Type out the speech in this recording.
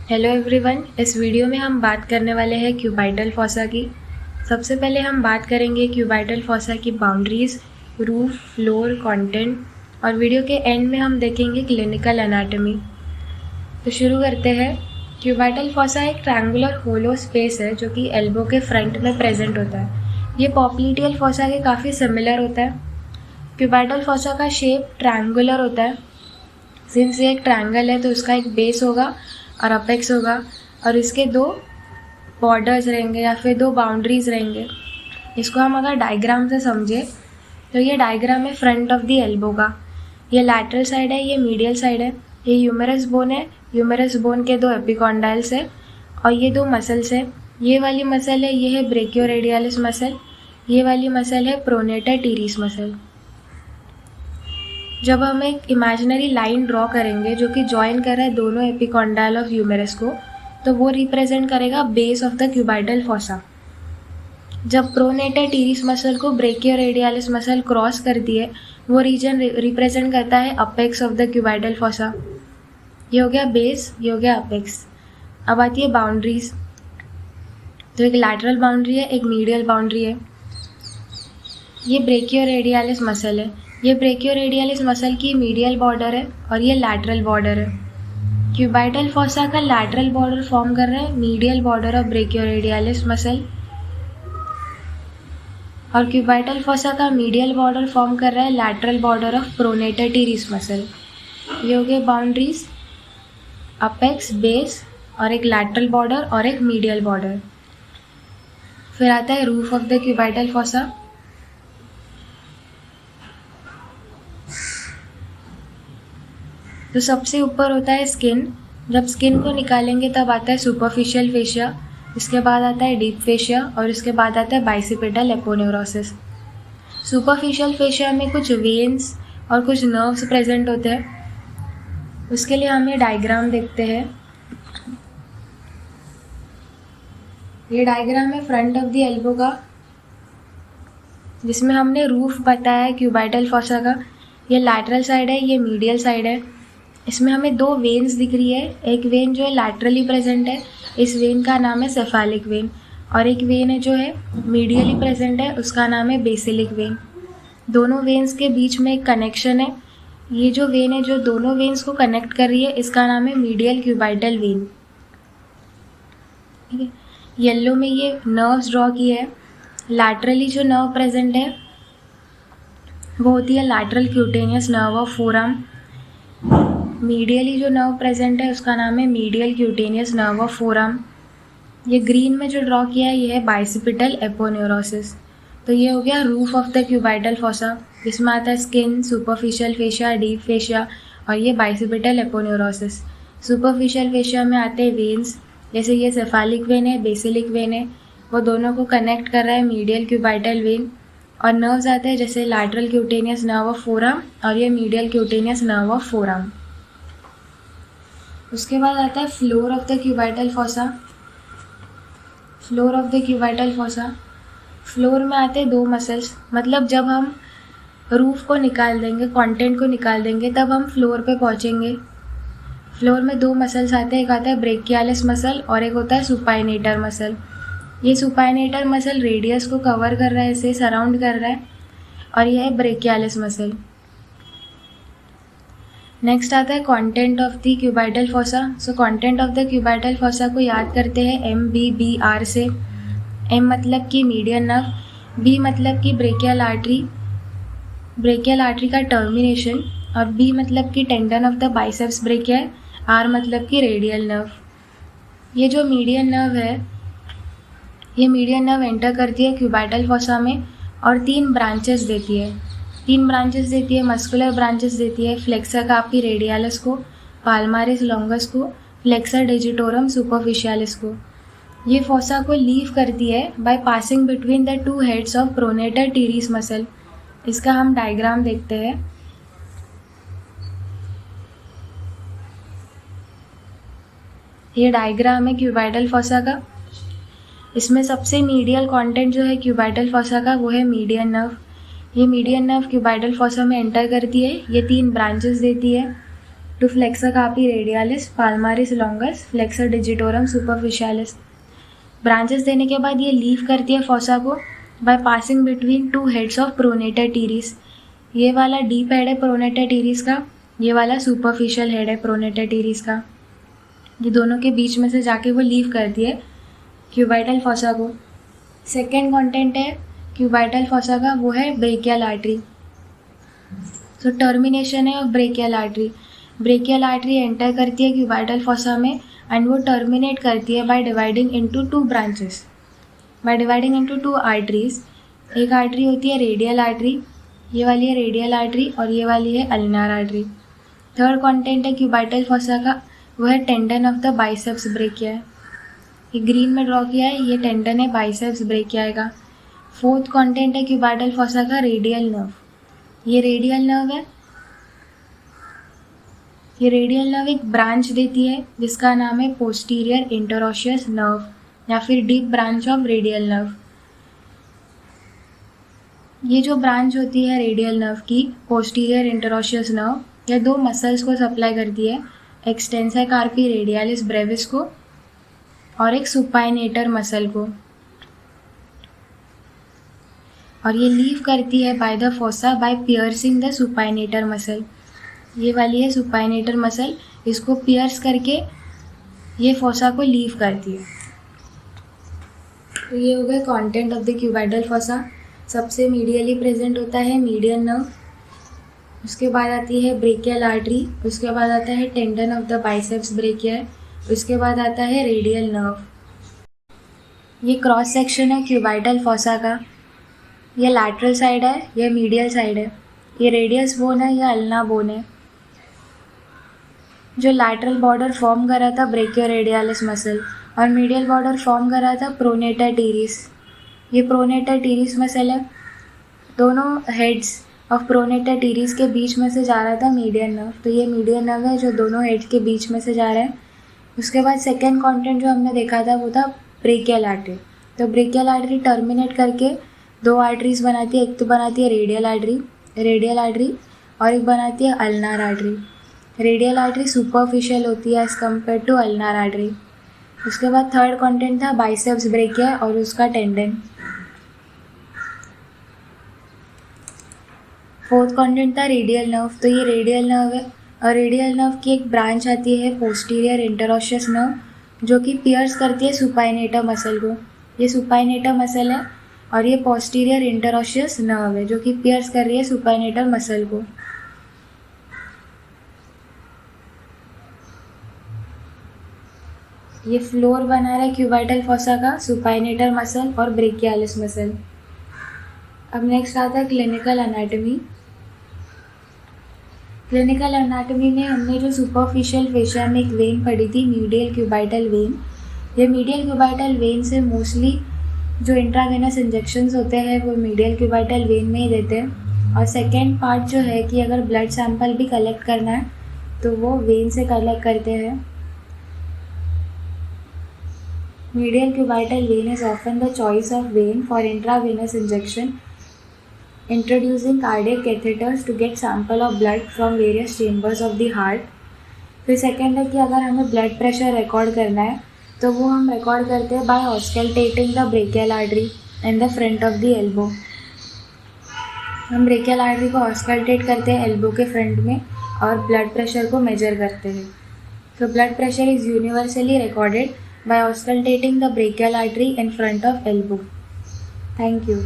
Hello everyone, इस video में हम बात करने वाले हैं क्यूबाइटल फॉसा की। सबसे पहले हम बात करेंगे क्यूबाइटल फॉसा की बाउंड्रीज, रूफ, फ्लोर, कंटेंट और वीडियो के एंड में हम देखेंगे क्लिनिकल एनाटॉमी। तो शुरू करते हैं। क्यूबाइटल फॉसा एक ट्रायंगुलर होलो स्पेस है जो कि एल्बो के फ्रंट में प्रेजेंट होता है। ये पॉप्लिटियल फॉसा के काफ़ी सिमिलर होता है। क्यूबाइटल फॉसा का शेप ट्रायंगुलर होता है। सिंस ये एक ट्रायंगल है तो इसका एक बेस होगा और अपेक्स होगा और इसके दो बॉर्डर्स रहेंगे या फिर दो बाउंड्रीज रहेंगे। इसको हम अगर डायग्राम से समझे तो ये डायग्राम है फ्रंट ऑफ द एल्बो का। ये लैटरल साइड है, ये मीडियल साइड है। ये ह्यूमेरस बोन है, ह्यूमेरस बोन के दो एपिकॉन्डाइल्स है और ये दो मसल्स है। ये वाली मसल है, ये है ब्रेकियोरेडियलिस मसल। ये वाली मसल है प्रोनेटर टीरिस मसल। जब हम एक इमेजिनरी लाइन ड्रॉ करेंगे जो कि जॉइन कर रहा है दोनों एपिकॉन्डाइल ऑफ ह्यूमेरस को, तो वो रिप्रेजेंट करेगा base of the cubital fossa. जब प्रोनेटर टीरिस मसल को ब्रेकियोरेडियलिस मसल क्रॉस करती है, वो रीजन रिप्रेजेंट करता है apex of the cubital fossa. ये हो गया बेस, ये हो गया अपेक्स। अब आती है बाउंड्रीज। तो एक लैटरल बाउंड्री है, एक मीडियल बाउंड्री है। ये ब्रेकियोरेडियलिस मसल है। ये ब्रेकियोरेडियलिस मसल की मीडियल बॉर्डर है और ये लैटरल बॉर्डर है। क्यूबाइटल फॉसा का लैटरल बॉर्डर फॉर्म कर रहा है मीडियल बॉर्डर ऑफ ब्रेकियोरेडियलिस मसल और क्यूबाइटल फॉसा का मीडियल बॉर्डर फॉर्म कर रहा है lateral border of pronator teres muscle. ये हो गए बाउंड्रीज, अपेक्स, बेस और एक लैटरल बॉर्डर और एक मीडियल बॉर्डर। फिर आता है roof of the cubital fossa. तो सबसे ऊपर होता है स्किन। जब स्किन को निकालेंगे तब आता है सुपरफिशियल फेशिया, इसके बाद आता है डीप फेशिया और इसके बाद आता है बाइसिपिटल एपोन्यूरोसिस। सुपरफिशियल फेशिया में कुछ वेन्स और कुछ नर्व्स प्रेजेंट होते हैं। उसके लिए हम ये डायग्राम देखते हैं। ये डायग्राम है फ्रंट ऑफ द एल्बो का, जिसमें हमने रूफ बताया है क्यूबाइटल फॉसा का। ये लैटरल साइड है, ये मीडियल साइड है। इसमें हमें दो वेन्स दिख रही है। एक वेन जो है लैटरली प्रेजेंट है, इस वेन का नाम है सेफालिक वेन, और एक वेन है जो है मीडियली प्रेजेंट है, उसका नाम है बेसिलिक वेन। दोनों वेन्स के बीच में एक कनेक्शन है। ये जो वेन है जो दोनों वेन्स को कनेक्ट कर रही है, इसका नाम है मीडियल क्यूबाइटल वेन। ठीक है, येलो में ये नर्व्स ड्रॉ किए हैं। लैटरली जो नर्व प्रेजेंट है वो होती है lateral cutaneous nerve of forearm. Medially जो नर्व प्रेजेंट है उसका नाम है medial cutaneous nerve of forearm. ये ग्रीन में जो ड्रॉ किया है ये है बाइसिपिटल एपोन्यूरोसिस। तो ये हो गया roof of the cubital fossa. इसमें आता है skin, superficial fascia, deep fascia और ये बाइसिपिटल एपोन्यूरोसिस। सुपरफिशियल फेशिया में आते हैं वेन्स, जैसे ये सेफालिक वेन है, बेसिलिक वेन है, वो दोनों को कनेक्ट कर रहा है मीडियल क्यूबाइटल वेन। और नर्व्स आते हैं जैसे lateral cutaneous nerve of forearm और ये medial cutaneous nerve of forearm. उसके बाद आता है floor of the cubital fossa. Floor of the cubital fossa, floor में आते हैं दो मसल्स। मतलब जब हम रूफ को निकाल देंगे, कंटेंट को निकाल देंगे, तब हम फ्लोर पे पहुंचेंगे। फ्लोर में दो मसल्स आते हैं, एक आता है ब्रेकियालिस मसल और एक होता है सुपाइनेटर मसल। ये सुपाइनेटर मसल रेडियस को कवर कर रहा है, इसे सराउंड कर रहा है, और यह है ब्रेकियालिस मसल। नेक्स्ट आता है content of the cubital fossa. So content of the cubital fossa को याद करते हैं MBBR से। M मतलब कि मीडियन नर्व, B मतलब कि ब्रेकियल आर्टरी, ब्रेकियल आर्टरी का टर्मिनेशन, और B मतलब कि tendon of the biceps brachii, R मतलब कि रेडियल नर्व। ये जो मीडियन नर्व है, ये मीडियन नर्व एंटर करती है क्यूबाइटल फॉसा में और तीन ब्रांचेस देती है। मस्कुलर ब्रांचेस देती है, फ्लेक्सर कार्पी रेडियलिस को, पाल्मारिस लॉन्गस को, फ्लेक्सर डिजिटोरम सुपरफिशियलिस को। ये फॉसा को लीव करती है bye passing between the two heads of pronator teres muscle. इसका हम डायग्राम देखते हैं। ये डायग्राम है क्यूबाइटल फॉसा का। इसमें सबसे मीडियल कंटेंट जो है क्यूबाइटल फॉसा का वो है मीडियन नर्व। ये मीडियन नर्व क्यूबाइटल फॉसा में एंटर करती है, ये तीन ब्रांचेस देती है। To flexor carpi radialis, palmaris longus, flexor digitorum superficialis. Branches देने के बाद ये लीव करती है फॉसा को by passing between two heads of pronator teres. ये वाला डीप हेड है प्रोनेटर टीरिस का, ये वाला सुपरफिशियल हेड है प्रोनेटर टीरिस का। ये दोनों के बीच में से जाके वो लीव करती है क्यूबाइटल फॉसा को। सेकेंड कंटेंट है क्यूबाइटल फॉसा का, वो है ब्रेकियल आर्टरी। तो टर्मिनेशन है of brachial artery. Brachial artery enter करती है क्यूबाइटल फॉसा में एंड वो टर्मिनेट करती है by dividing into two branches, by dividing into two arteries. एक आर्टरी होती है रेडियल आर्टरी, ये वाली है रेडियल आर्टरी और ये वाली है अल्नार आर्टरी। थर्ड कंटेंट है क्यूबाइटल फॉसा का, वो है tendon of the biceps brachia. ये ग्रीन में ड्रॉ किया है, ये टेंडन है बाइसेप्स ब्रेकिया का। फोर्थ कंटेंट है क्यूबाइटल फॉसा का रेडियल नर्व। ये रेडियल नर्व है, ये रेडियल नर्व एक ब्रांच देती है जिसका नाम है पोस्टीरियर इंटरओशियस नर्व या फिर deep branch of radial nerve. ये जो ब्रांच होती है रेडियल नर्व की, पोस्टीरियर इंटरओशियस नर्व, यह दो मसल्स को सप्लाई करती है, एक्सटेंसर कार्पी रेडियालिस ब्रेविस को और एक सुपाइनेटर मसल को, और ये लीव करती है by the fossa by piercing the supinator muscle. ये वाली है सुपाइनेटर मसल, इसको पियर्स करके ये फोसा को लीव करती है। तो ये हो गया content of the cubital fossa. सबसे मीडियली प्रेजेंट होता है मीडियन नर्व, उसके बाद आती है ब्रेकियल आर्टरी, उसके बाद आता है tendon of the biceps brachia, उसके बाद आता है रेडियल नर्व। ये क्रॉस सेक्शन है क्यूबाइटल फोसा का, ये लैटरल साइड है, ये मीडियल साइड है, ये रेडियस बोन है, ये अल्ना बोन है। जो लैटरल बॉर्डर फॉर्म कर रहा था ब्रेकियोरेडियालिस मसल और मीडियल बॉर्डर फॉर्म कर रहा था प्रोनेटर टीरिस। ये प्रोनेटर टीरिस मसल है, दोनों हेड्स ऑफ प्रोनेटर टीरिस के बीच में से जा रहा था मीडियन नर्व। तो ये मीडियन नर्व है जो दोनों हेड्स के बीच में से जा रहा है। उसके बाद सेकेंड कंटेंट जो हमने देखा था वो था ब्रेकियल आर्टरी। तो ब्रेकियल आर्टरी टर्मिनेट करके दो आर्टरीज बनाती है, एक तो बनाती है रेडियल आर्टरी और एक बनाती है ulnar artery. Radial artery superficial होती है as compare to ulnar artery. उसके बाद थर्ड कंटेंट था बाइसेप्स ब्रेकिया और उसका टेंडन। फोर्थ कंटेंट था रेडियल नर्व। तो ये रेडियल नर्व है और रेडियल नर्व की एक ब्रांच आती है पोस्टीरियर इंटरओशियस नर्व जो कि पियर्स करती है सुपाइनेटर मसल को। ये सुपाइनेटर मसल है और ये पोस्टीरियर इंटरओशियस नर्व है जो कि पियर्स कर रही है सुपाइनेटर मसल को। ये फ्लोर बना रहा है क्यूबाइटल फोसा का, सुपाइनेटर मसल और ब्रेकियालिस मसल। अब नेक्स्ट आता है क्लिनिकल एनाटॉमी। क्लिनिकल एनाटॉमी में हमने जो सुपरफिशियल फेशिया में एक वेन पढ़ी थी, मीडियल क्यूबाइटल वेन। ये मीडियल क्यूबाइटल वेन से मोस्टली जो इंट्रावेनस इंजेक्शंस होते हैं वो मीडियल क्यूबाइटल वेन में ही देते हैं। और सेकेंड पार्ट जो है कि अगर ब्लड सैंपल भी कलेक्ट करना है तो वो वेन से कलेक्ट करते हैं। Medial cubital vein is often the choice of vein for intravenous injection, introducing cardiac catheters to get sample of blood from various chambers of the heart. फिर second है कि अगर हमें ब्लड प्रेशर रिकॉर्ड करना है तो वो हम रिकॉर्ड करते हैं by auscultating the brachial artery in the front of the elbow. हम ब्रेकियल आर्टरी को ऑस्कल्टेट करते हैं एल्बो के फ्रंट में और ब्लड प्रेशर को मेजर करते हैं। तो blood pressure is universally recorded by auscultating the brachial artery in front of elbow. Thank you.